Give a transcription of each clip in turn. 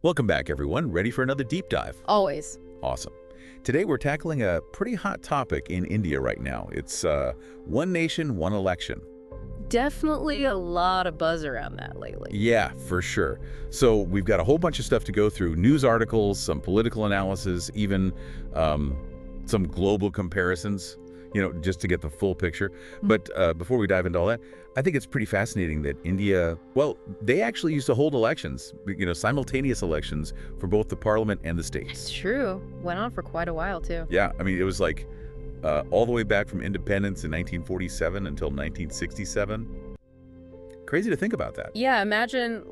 Welcome back, everyone. Ready for another deep dive? Always. Awesome. Today, we're tackling a pretty hot topic in India right now. It's one nation, one election. Definitely a lot of buzz around that lately. Yeah, for sure. So we've got a whole bunch of stuff to go through. News articles, some political analysis, even some global comparisons, just to get the full picture. But before we dive into all that, I think it's pretty fascinating that India, well, they actually used to hold elections, simultaneous elections for both the parliament and the states. It's true. Went on for quite a while, too. Yeah, I mean, it was like all the way back from independence in 1947 until 1967. Crazy to think about that. Yeah, imagine,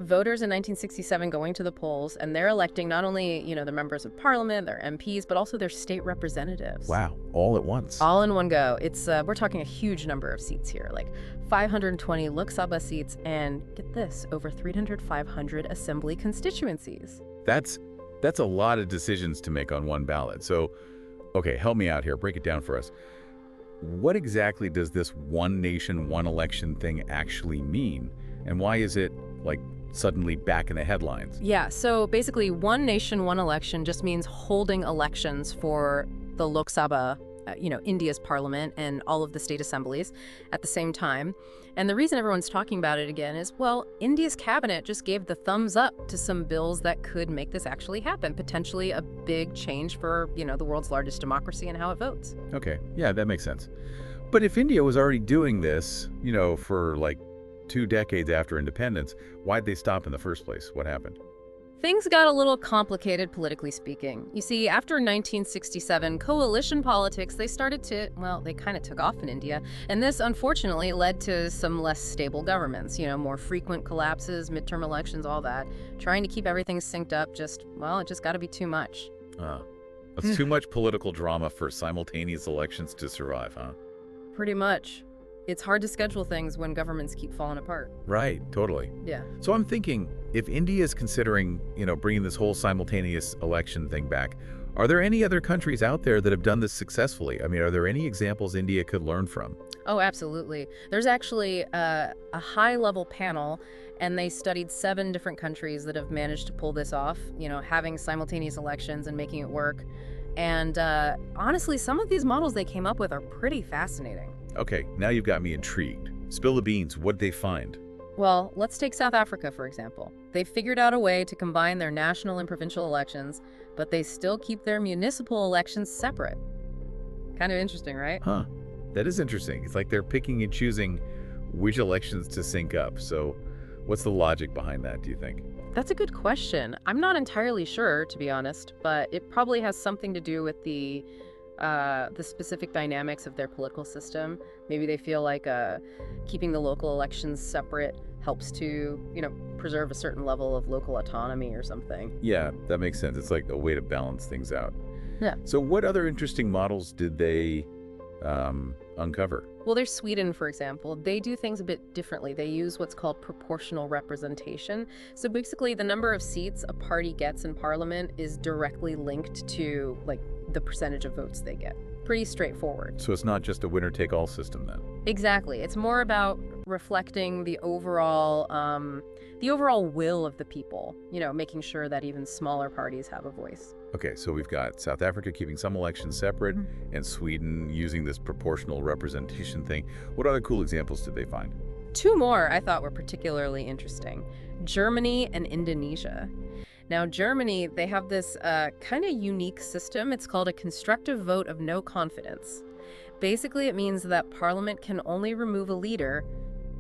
voters in 1967 going to the polls, and they're electing not only, the members of parliament, their MPs, but also their state representatives. Wow, all at once. All in one go. It's we're talking a huge number of seats here, like 520 Lok Sabha seats, and get this, over 500 assembly constituencies. That's a lot of decisions to make on one ballot. So, okay, help me out here. Break it down for us. What exactly does this one nation, one election thing actually mean? And why is it, suddenly back in the headlines? Yeah, so basically one nation, one election just means holding elections for the Lok Sabha, India's parliament and all of the state assemblies at the same time. And the reason everyone's talking about it again is, well, India's cabinet just gave the thumbs up to some bills that could make this actually happen, potentially a big change for, the world's largest democracy and how it votes. Okay, yeah, that makes sense. But if India was already doing this, for 2 decades after independence, why'd they stop in the first place? What happened? Things got a little complicated politically speaking. You see, after 1967, coalition politics, they started to, they kind of took off in India. And this, unfortunately, led to some less stable governments, more frequent collapses, midterm elections, all that. Trying to keep everything synced up it just got to be too much. It's too much political drama for simultaneous elections to survive, huh? Pretty much. It's hard to schedule things when governments keep falling apart. Right, totally. Yeah. So I'm thinking, if India is considering, bringing this whole simultaneous election thing back, are there any other countries out there that have done this successfully? I mean, are there any examples India could learn from? Oh, absolutely. There's actually a high-level panel, and they studied 7 different countries that have managed to pull this off, having simultaneous elections and making it work. And honestly, some of these models they came up with are pretty fascinating. Okay, now you've got me intrigued. Spill the beans. What'd they find? Well, let's take South Africa, for example. They figured out a way to combine their national and provincial elections, but they still keep their municipal elections separate. Kind of interesting, right? Huh. That is interesting. It's like they're picking and choosing which elections to sync up. So what's the logic behind that, do you think? That's a good question. I'm not entirely sure, to be honest, but it probably has something to do with the specific dynamics of their political system. Maybe they feel like keeping the local elections separate helps to, preserve a certain level of local autonomy or something. Yeah, that makes sense. It's like a way to balance things out. Yeah. So what other interesting models did they uncover? Well, there's Sweden, for example. They do things a bit differently. They use what's called proportional representation. So basically, the number of seats a party gets in parliament is directly linked to, the percentage of votes they get. Pretty straightforward. So it's not just a winner-take-all system, then? Exactly. It's more about reflecting the overall will of the people, making sure that even smaller parties have a voice. Okay, so we've got South Africa keeping some elections separate, and Sweden using this proportional representation thing. What other cool examples did they find? 2 more I thought were particularly interesting. Germany and Indonesia. Now, Germany, they have this kind of unique system. It's called a constructive vote of no confidence. Basically, it means that Parliament can only remove a leader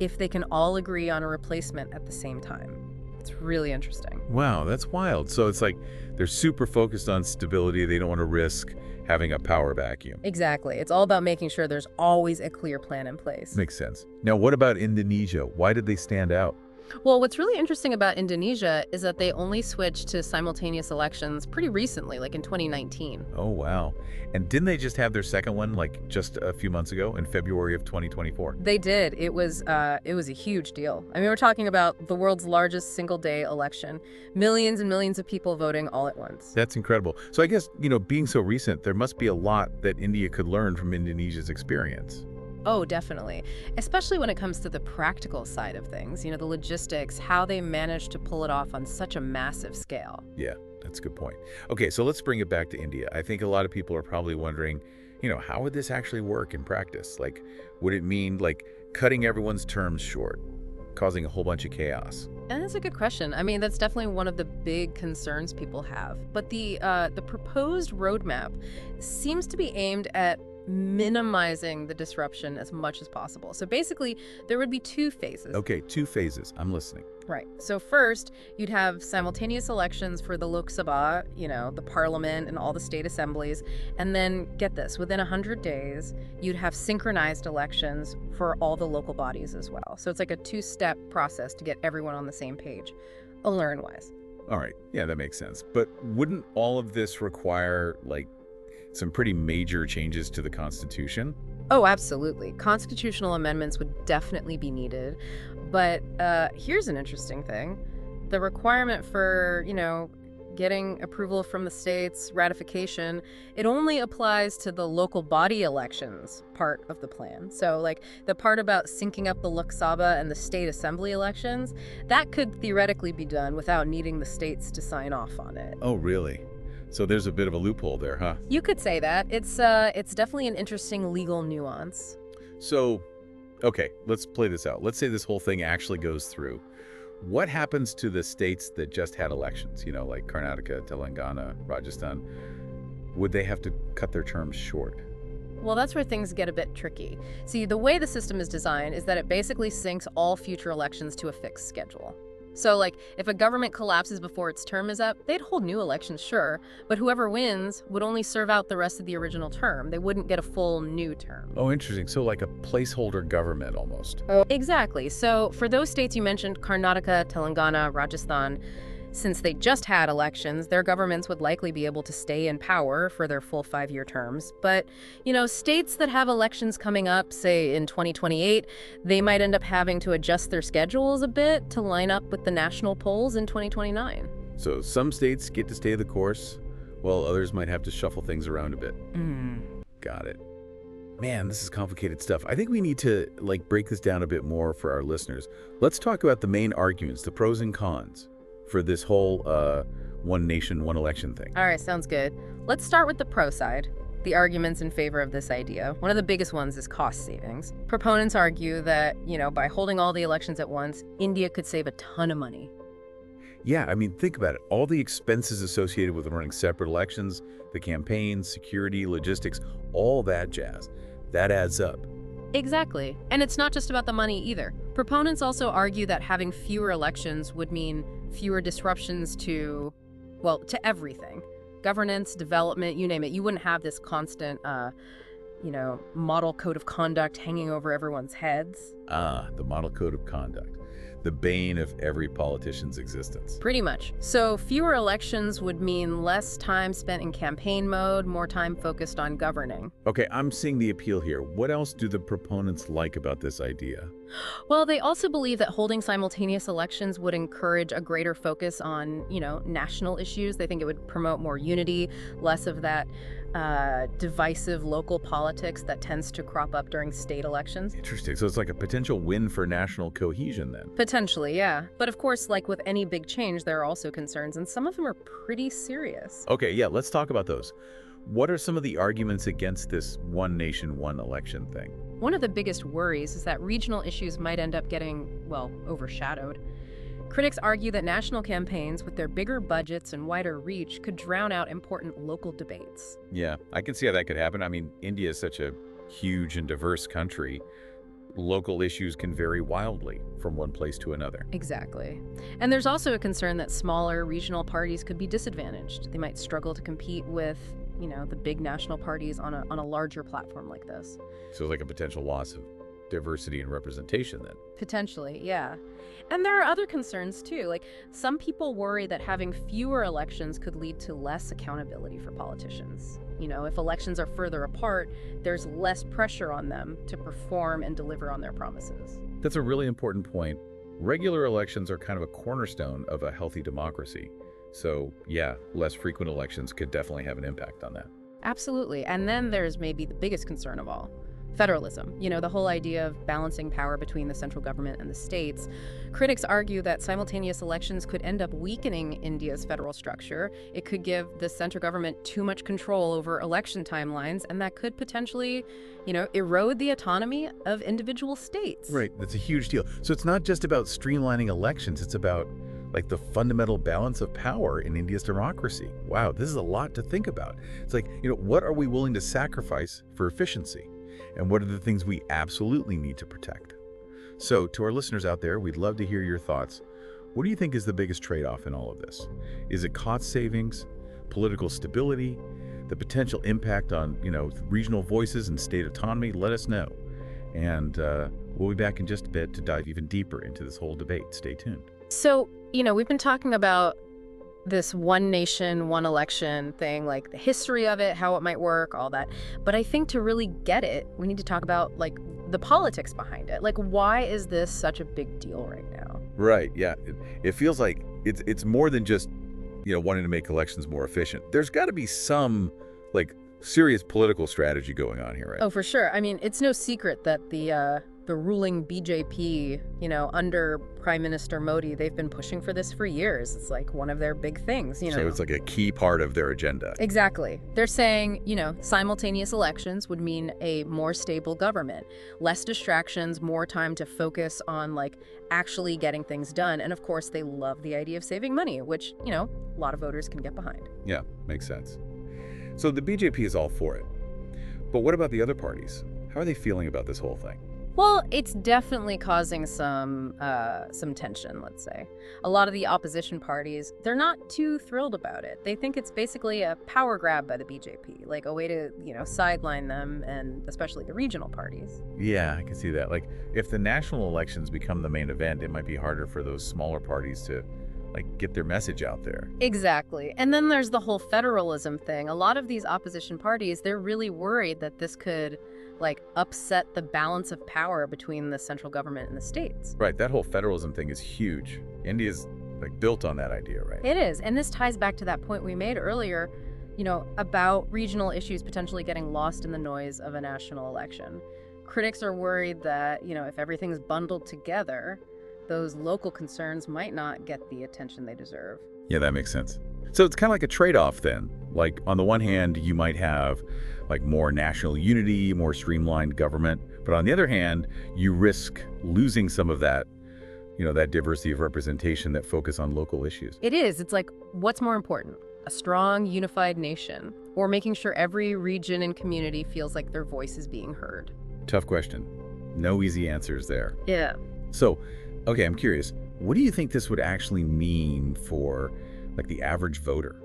if they can all agree on a replacement at the same time. It's really interesting. Wow, that's wild. So it's like they're super focused on stability. They don't want to risk having a power vacuum. Exactly. It's all about making sure there's always a clear plan in place. Makes sense. Now, what about Indonesia? Why did they stand out? Well, what's really interesting about Indonesia is that they only switched to simultaneous elections pretty recently, like in 2019. Oh, wow. And didn't they just have their second one, just a few months ago in February of 2024? They did. It was a huge deal. I mean, we're talking about the world's largest single-day election. Millions and millions of people voting all at once. That's incredible. So I guess, being so recent, there must be a lot that India could learn from Indonesia's experience. Oh, definitely. Especially when it comes to the practical side of things, the logistics, how they manage to pull it off on such a massive scale. Yeah, that's a good point. Okay, so let's bring it back to India. I think a lot of people are probably wondering, how would this actually work in practice? Like, would it mean, like, cutting everyone's terms short, causing a whole bunch of chaos? And that's a good question. I mean, that's definitely one of the big concerns people have. But the proposed roadmap seems to be aimed at minimizing the disruption as much as possible. So basically, there would be two phases. Okay, two phases. I'm listening. Right. So first, you'd have simultaneous elections for the Lok Sabha, the parliament and all the state assemblies. And then, get this, within 100 days, you'd have synchronized elections for all the local bodies as well. So it's like a two-step process to get everyone on the same page, learn-wise. All right. Yeah, that makes sense. But wouldn't all of this require, like, some pretty major changes to the Constitution? Oh, absolutely. Constitutional amendments would definitely be needed. But here's an interesting thing. The requirement for, getting approval from the states, ratification, it only applies to the local body elections part of the plan. So, like, the part about syncing up the Lok Sabha and the state assembly elections, that could theoretically be done without needing the states to sign off on it. Oh, really? So there's a bit of a loophole there, huh? You could say that. It's definitely an interesting legal nuance. So, okay, let's play this out. Let's say this whole thing actually goes through. What happens to the states that just had elections, like Karnataka, Telangana, Rajasthan? Would they have to cut their terms short? Well, that's where things get a bit tricky. See, the way the system is designed is that it basically syncs all future elections to a fixed schedule. So, like, if a government collapses before its term is up, they'd hold new elections, sure, but whoever wins would only serve out the rest of the original term. They wouldn't get a full new term. Oh, interesting. So like a placeholder government almost. Oh, exactly. So for those states you mentioned, Karnataka, Telangana, Rajasthan, since they just had elections, their governments would likely be able to stay in power for their full 5-year terms. But, states that have elections coming up, say in 2028, they might end up having to adjust their schedules a bit to line up with the national polls in 2029. So some states get to stay the course, while others might have to shuffle things around a bit. Got it. Man, this is complicated stuff. I think we need to, break this down a bit more for our listeners. Let's talk about the main arguments, the pros and cons, for this whole one nation, one election thing. All right, sounds good. Let's start with the pro side, the arguments in favor of this idea. One of the biggest ones is cost savings. Proponents argue that, by holding all the elections at once, India could save a ton of money. Yeah, I mean, think about it. All the expenses associated with running separate elections, the campaigns, security, logistics, all that jazz, that adds up. Exactly. And it's not just about the money either. Proponents also argue that having fewer elections would mean fewer disruptions to everything. Governance, development, you name it. You wouldn't have this constant, model code of conduct hanging over everyone's heads. Ah, the model code of conduct. The bane of every politician's existence. Pretty much. So fewer elections would mean less time spent in campaign mode, more time focused on governing. Okay, I'm seeing the appeal here. What else do the proponents like about this idea? Well, they also believe that holding simultaneous elections would encourage a greater focus on, national issues. They think it would promote more unity, less of that divisive local politics that tends to crop up during state elections. Interesting. So it's like a potential win for national cohesion then. Potentially, yeah. But of course, like with any big change, there are also concerns, and some of them are pretty serious. Okay, yeah, let's talk about those. What are some of the arguments against this one nation, one election thing? One of the biggest worries is that regional issues might end up getting, overshadowed. Critics argue that national campaigns, with their bigger budgets and wider reach, could drown out important local debates. Yeah, I can see how that could happen. I mean, India is such a huge and diverse country. Local issues can vary wildly from one place to another. Exactly. And there's also a concern that smaller regional parties could be disadvantaged. They might struggle to compete with, the big national parties on a larger platform like this. So like a potential loss of diversity and representation then. Potentially, yeah. And there are other concerns too. Like, some people worry that having fewer elections could lead to less accountability for politicians. If elections are further apart, there's less pressure on them to perform and deliver on their promises. That's a really important point. Regular elections are kind of a cornerstone of a healthy democracy. So, yeah, less frequent elections could definitely have an impact on that. Absolutely. And then there's maybe the biggest concern of all, federalism, the whole idea of balancing power between the central government and the states. Critics argue that simultaneous elections could end up weakening India's federal structure. It could give the central government too much control over election timelines, and that could potentially, erode the autonomy of individual states. Right, that's a huge deal. So it's not just about streamlining elections, it's about like the fundamental balance of power in India's democracy. Wow, this is a lot to think about. It's like, what are we willing to sacrifice for efficiency? And what are the things we absolutely need to protect? So to our listeners out there, we'd love to hear your thoughts. What do you think is the biggest trade-off in all of this? Is it cost savings, political stability, the potential impact on, regional voices and state autonomy? Let us know. And we'll be back in just a bit to dive even deeper into this whole debate. Stay tuned. So, we've been talking about this one nation, one election thing, like the history of it, how it might work, all that. But I think to really get it, we need to talk about like the politics behind it. Like, why is this such a big deal right now? Right, yeah. It feels like it's more than just, wanting to make elections more efficient. There's got to be some, like, serious political strategy going on here, right? Oh, for sure. I mean, it's no secret that the ruling BJP, under Prime Minister Modi, they've been pushing for this for years. It's like one of their big things, So it's like a key part of their agenda. Exactly. They're saying, simultaneous elections would mean a more stable government, less distractions, more time to focus on, like, actually getting things done. And of course, they love the idea of saving money, which, a lot of voters can get behind. Yeah, makes sense. So the BJP is all for it. But what about the other parties? How are they feeling about this whole thing? Well, it's definitely causing some tension, let's say. A lot of the opposition parties, they're not too thrilled about it. They think it's basically a power grab by the BJP, like a way to, sideline them, and especially the regional parties. Yeah, I can see that. Like, if the national elections become the main event, it might be harder for those smaller parties to, like, get their message out there. Exactly. And then there's the whole federalism thing. A lot of these opposition parties, they're really worried that this could, like, upset the balance of power between the central government and the states. Right, that whole federalism thing is huge. India's, like, built on that idea, right? It is, and this ties back to that point we made earlier, about regional issues potentially getting lost in the noise of a national election. Critics are worried that, if everything's bundled together, those local concerns might not get the attention they deserve. Yeah, that makes sense. So it's kind of like a trade-off then. Like, on the one hand, you might have, like, more national unity, more streamlined government. But on the other hand, you risk losing some of that, that diversity of representation that focus on local issues. It is. It's like, what's more important? A strong, unified nation, or making sure every region and community feels like their voice is being heard? Tough question. No easy answers there. Yeah. So, okay, I'm curious. What do you think this would actually mean for, like, the average voter?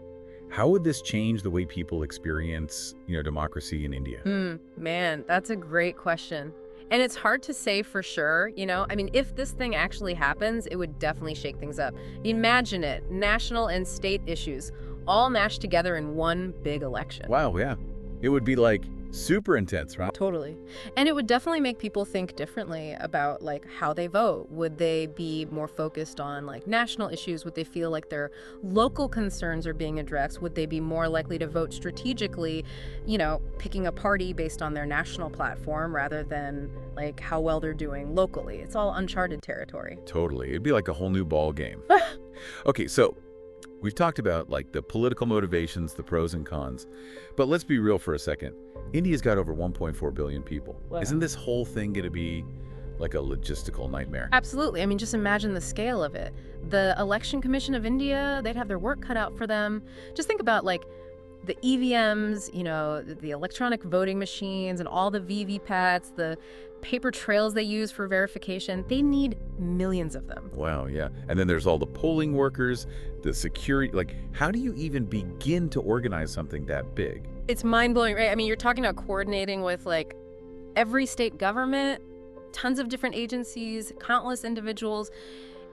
How would this change the way people experience, democracy in India? Man, that's a great question. And it's hard to say for sure, I mean, if this thing actually happens, it would definitely shake things up. Imagine it, national and state issues all mashed together in one big election. Wow, yeah. It would be, like, super intense, right? Totally. And it would definitely make people think differently about, like, how they vote. Would they be more focused on, like, national issues? Would they feel like their local concerns are being addressed? Would they be more likely to vote strategically, picking a party based on their national platform rather than, like, how well they're doing locally? It's all uncharted territory. Totally. It'd be like a whole new ball game. Okay, so we've talked about, like, the political motivations, the pros and cons. But let's be real for a second. India's got over 1.4 billion people. Wow. Isn't this whole thing going to be like a logistical nightmare? Absolutely. I mean, just imagine the scale of it. The Election Commission of India, they'd have their work cut out for them. Just think about, like, the EVMs, the electronic voting machines and all the VVPATs, the paper trails they use for verification. They need millions of them. Wow, yeah. And then there's all the polling workers, the security. Like, how do you even begin to organize something that big? It's mind-blowing, right? I mean, you're talking about coordinating with, like, every state government, tons of different agencies, countless individuals.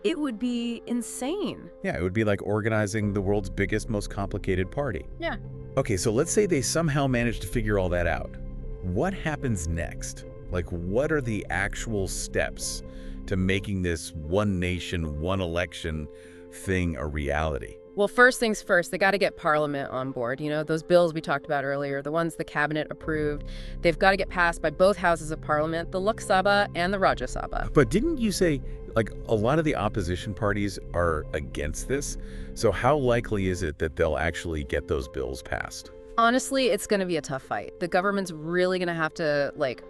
It would be insane. Yeah, it would be like organizing the world's biggest, most complicated party. Yeah. Okay, so let's say they somehow manage to figure all that out. What happens next? Like, what are the actual steps to making this one nation, one election thing a reality? Well, first things first, they got to get Parliament on board. You know, those bills we talked about earlier, the ones the cabinet approved, they've got to get passed by both houses of Parliament, the Lok Sabha and the Rajya Sabha. But didn't you say, like, a lot of the opposition parties are against this? So how likely is it that they'll actually get those bills passed? Honestly, it's going to be a tough fight. The government's really going to have to, like,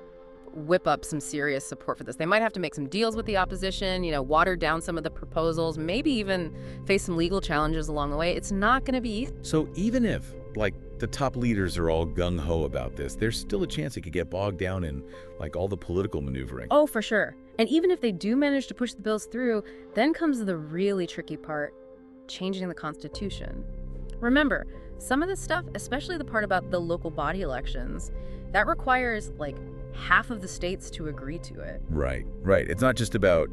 whip up some serious support for this. They might have to make some deals with the opposition, you know, water down some of the proposals, maybe even face some legal challenges along the way. It's not going to be easy. So even if, like, the top leaders are all gung-ho about this, there's still a chance it could get bogged down in, like, all the political maneuvering. Oh, for sure. And even if they do manage to push the bills through, then comes the really tricky part, changing the Constitution. Remember, some of this stuff, especially the part about the local body elections, that requires, like, half of the states to agree to it. Right, right. It's not just about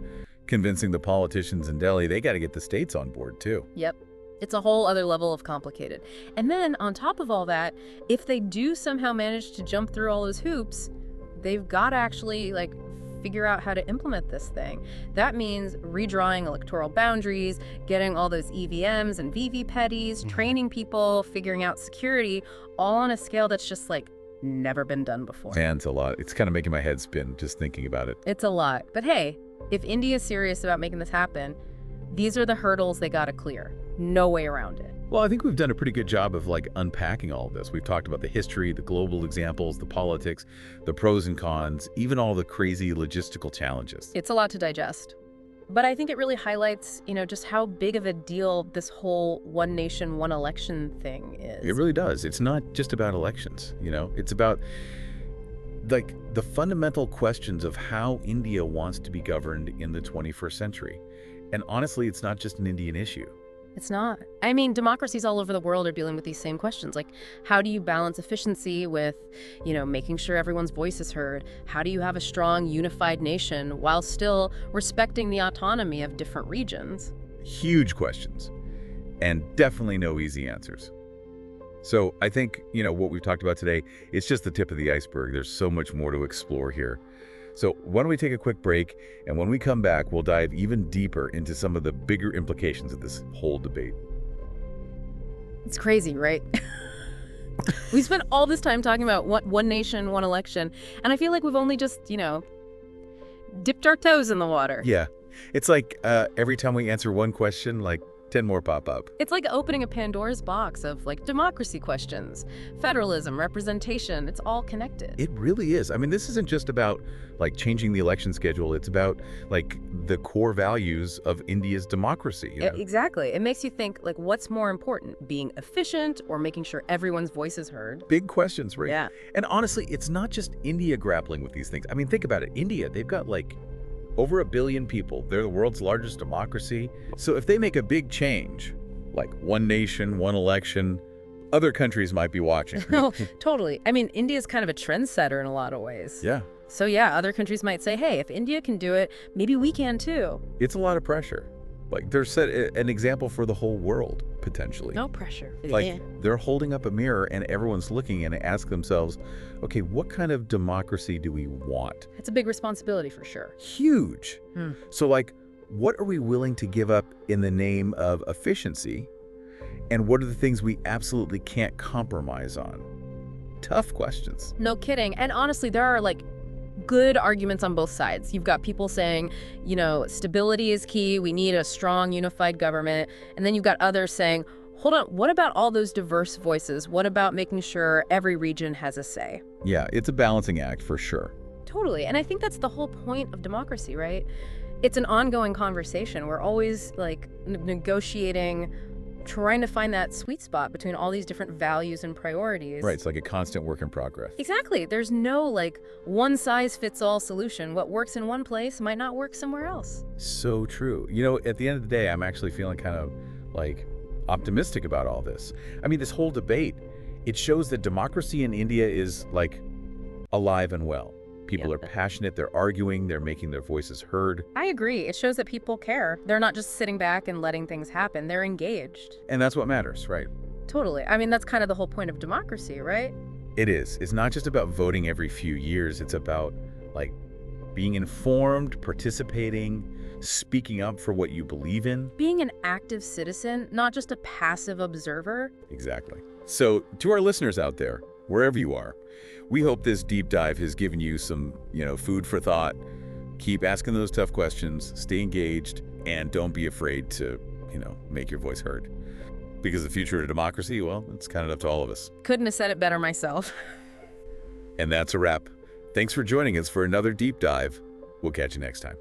convincing the politicians in Delhi. They got to get the states on board, too. Yep. It's a whole other level of complicated. And then, on top of all that, if they do somehow manage to jump through all those hoops, they've got to actually, like, figure out how to implement this thing. That means redrawing electoral boundaries, getting all those EVMs and VVPETs, training people, figuring out security, all on a scale that's just, like, never been done before. Man, it's a lot. It's kind of making my head spin just thinking about it. It's a lot. But hey, if India's serious about making this happen, these are the hurdles they got to clear. No way around it. Well, I think we've done a pretty good job of, like, unpacking all of this. We've talked about the history, the global examples, the politics, the pros and cons, even all the crazy logistical challenges. It's a lot to digest. But I think it really highlights, you know, just how big of a deal this whole one nation, one election thing is. It really does. It's not just about elections, you know? It's about, like, the fundamental questions of how India wants to be governed in the 21st century. And honestly, it's not just an Indian issue. It's not. I mean, democracies all over the world are dealing with these same questions. Like, how do you balance efficiency with, you know, making sure everyone's voice is heard? How do you have a strong, unified nation while still respecting the autonomy of different regions? Huge questions, and definitely no easy answers. So I think, you know, what we've talked about today, it's just the tip of the iceberg. There's so much more to explore here. So why don't we take a quick break, and when we come back, we'll dive even deeper into some of the bigger implications of this whole debate. It's crazy, right? We spent all this time talking about one nation, one election, and I feel like we've only just, you know, dipped our toes in the water. Yeah. It's like every time we answer one question, like 10 more pop up. It's like opening a Pandora's box of, like, democracy questions, federalism, representation. It's all connected. It really is. I mean, this isn't just about, like, changing the election schedule. It's about, like, the core values of India's democracy. You know? Exactly. It makes you think, like, what's more important, being efficient or making sure everyone's voice is heard? Big questions, right? Yeah. And honestly, it's not just India grappling with these things. I mean, think about it. India, they've got, like, over 1 billion people. They're the world's largest democracy. So if they make a big change, like one nation, one election, other countries might be watching. Oh, totally. I mean, India's kind of a trendsetter in a lot of ways. Yeah. So yeah, other countries might say, hey, if India can do it, maybe we can too. It's a lot of pressure. Like, they're set an example for the whole world, potentially. No pressure. Like, they're holding up a mirror and everyone's looking and ask themselves, okay, what kind of democracy do we want? It's a big responsibility for sure. Huge. So, like, what are we willing to give up in the name of efficiency? And what are the things we absolutely can't compromise on? Tough questions. No kidding. And honestly, there are, like, good arguments on both sides. You've got people saying, you know, stability is key. We need a strong, unified government. And then you've got others saying, hold on, what about all those diverse voices? What about making sure every region has a say? Yeah, it's a balancing act for sure. Totally. And I think that's the whole point of democracy, right? It's an ongoing conversation. We're always, like, negotiating, trying to find that sweet spot between all these different values and priorities. Right, it's like a constant work in progress. Exactly. There's no, like, one-size-fits-all solution. What works in one place might not work somewhere else. So true. You know, at the end of the day, I'm actually feeling kind of, like, optimistic about all this. I mean, this whole debate, it shows that democracy in India is, like, alive and well. People are passionate, they're arguing, they're making their voices heard. I agree. It shows that people care. They're not just sitting back and letting things happen. They're engaged. And that's what matters, right? Totally. I mean, that's kind of the whole point of democracy, right? It is. It's not just about voting every few years. It's about, like, being informed, participating, speaking up for what you believe in. Being an active citizen, not just a passive observer. Exactly. So, to our listeners out there, wherever you are, we hope this deep dive has given you some, food for thought. Keep asking those tough questions, stay engaged, and don't be afraid to, make your voice heard. Because the future of democracy, well, it's kind of up to all of us. Couldn't have said it better myself. And that's a wrap. Thanks for joining us for another deep dive. We'll catch you next time.